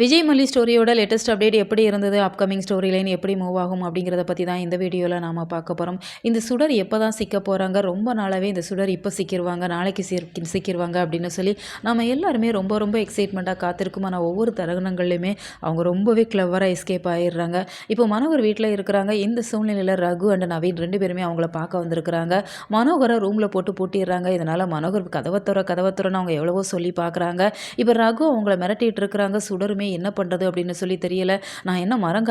விஜய் மல்லி ஸ்டோரியோட latest update எப்படி இருந்தது? அப்கமிங் ஸ்டோரி லைன் எப்படி மூவ் ஆகும்? அப்படிங்கிறத பத்தி தான் இந்த வீடியோல நாம பார்க்க போறோம். இந்த சுடர் எப்ப தான் சிக்க போறாங்க? ரொம்ப நாளாவே இந்த சுடர் இப்ப சிக்கிருவாங்க, நாளைக்கு சிக்கிருவாங்க அப்படின்னு சொல்லி நம்ம எல்லாருமே ரொம்ப ரொம்ப எக்ஸைட்மெண்ட்டா காத்திருக்கும். ஆனா ஒவ்வொரு தருணங்கள்லயுமே அவங்க ரொம்பவே கிளவரா எஸ்கேப் ஆயிடுறாங்க. இப்போ மனோகர் வீட்ல இருக்கிறாங்க. இந்த சூழ்நிலையில ரகு அண்ட் நவீன் 2 பேருமே அவங்கள பார்க்க வந்திருக்கிறாங்க. மனோகர ரூம்ல போட்டு பூட்டிடுறாங்க. இதனால மனோகர் கதவ தொறன்னு அவங்க எவ்வளவோ சொல்லி பார்க்குறாங்க. இப்போ ரகு அவங்கள மிரட்டிட்டு இருக்கிறாங்க. சுடருமே என்ன பண்ணுறது அப்படின்னு சொல்லி தெரியல. நான் என்ன பணம்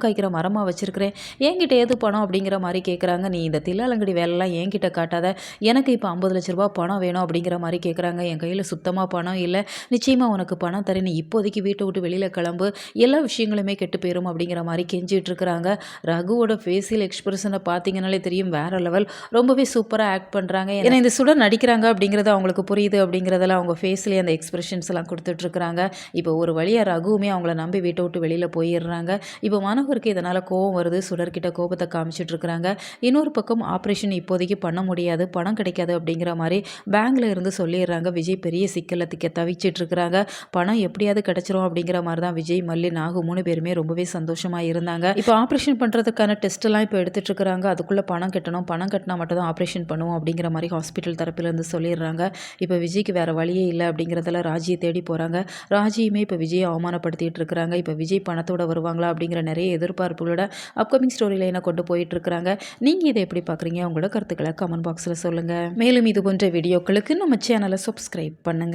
காய்க்கிற மரமாக வச்சுருக்கிறேன், என்கிட்ட ஏது பணம் அப்படிங்கிற மாதிரி கேட்குறாங்க. நீ இந்த தில்லாலங்கடி வேலைலாம் என்கிட்ட காட்டாத, எனக்கு இப்போ 50 லட்ச ரூபா பணம் வேணும் அப்படிங்கிற மாதிரி கேட்குறாங்க. என் கையில் சுத்தமாக பணம் இல்லை, நிச்சயமாக உனக்கு பணம் தரேன், நீ இப்போதைக்கு வீட்டை விட்டு வெளியில் கிளம்பு, எல்லா விஷயங்களுமே கெட்டு போயிடும் அப்படிங்கிற மாதிரி கெஞ்சிட்டு இருக்கிறாங்க. ரகுவோட ஃபேஷியல் எக்ஸ்பிரஷனை பார்த்தீங்கன்னாலே தெரியும், வேற லெவல். ரொம்பவே சூப்பராக ஆக்ட் பண்ணுறாங்க. ஏன்னா இந்த சுடர் நடிக்கிறாங்க அப்படிங்கிறது அவங்களுக்கு புரியுது அப்படிங்கிறதெல்லாம் அவங்க ஃபேஸ்லேயே அந்த எக்ஸ்பிரஷன்ஸ் எல்லாம் கொடுத்துட்ருக்குறாங்க. இப்போ ஒரு வழியாக ரகுவுமே அவங்கள நம்பி வீட்டை விட்டு வெளியில் போயிடுறாங்க. இப்போ மனோகருக்கு இதனால் கோவம் வருது. சுடர்கிட்ட கோபத்தை காமிச்சிட்டு இருக்கிறாங்க. இன்னொரு பக்கம் ஆப்ரேஷன் இப்போதைக்கு பண்ண முடியாது, பணம் கிடைக்காது அப்படிங்கிற மாதிரி பேங்க்ல இருந்து சொல்லிடுறாங்க. விஜய் பெரிய சிக்கலை தவிச்சிட்டு இருக்கிறாங்க. பணம் எப்படியாவது கிடைச்சிரும் அப்படிங்கிற மாதிரி தான் விஜய், மல்லி, நாகு 3 பேருமே ரொம்பவே சந்தோஷமா இருந்தாங்க. இப்போ ஆப்ரேஷன் பண்ணுறதுக்கான டெஸ்ட் எல்லாம் இப்போ எடுத்துட்டு இருக்கிறாங்க. அதுக்குள்ள பணம் கட்டணும், பணம் கட்டினா மட்டும் தான் ஆப்ரேஷன் பண்ணுவோம் அப்படிங்கிற மாதிரி ஹாஸ்பிட்டல் தரப்புல இருந்து சொல்லிடுறாங்க. இப்போ விஜய்க்கு வேற வழியே இல்லை அப்படிங்கிறதுல ராஜியை தேடி போறாங்க. ராஜியுமே இப்போ விஜயை அவமானப்படுத்திட்டு இருக்கிறாங்க. இப்போ விஜய் பணத்தோட வருவாங்களா அப்படிங்கிற நிறைய எதிர்பார்ப்புகளோட அப்கமிங் ஸ்டோரி லைனை கொண்டு போயிட்டு இருக்கிறாங்க. நீங்க இதை எப்படி பார்க்குறீங்க? உங்களோட கருத்துக்களை கமெண்ட் பாக்ஸில் சொல்லுங்க. மேலும் இது போன்ற வீடியோக்களுக்கு நம்ம சேனலை சப்ஸ்கிரைப் பண்ணுங்க.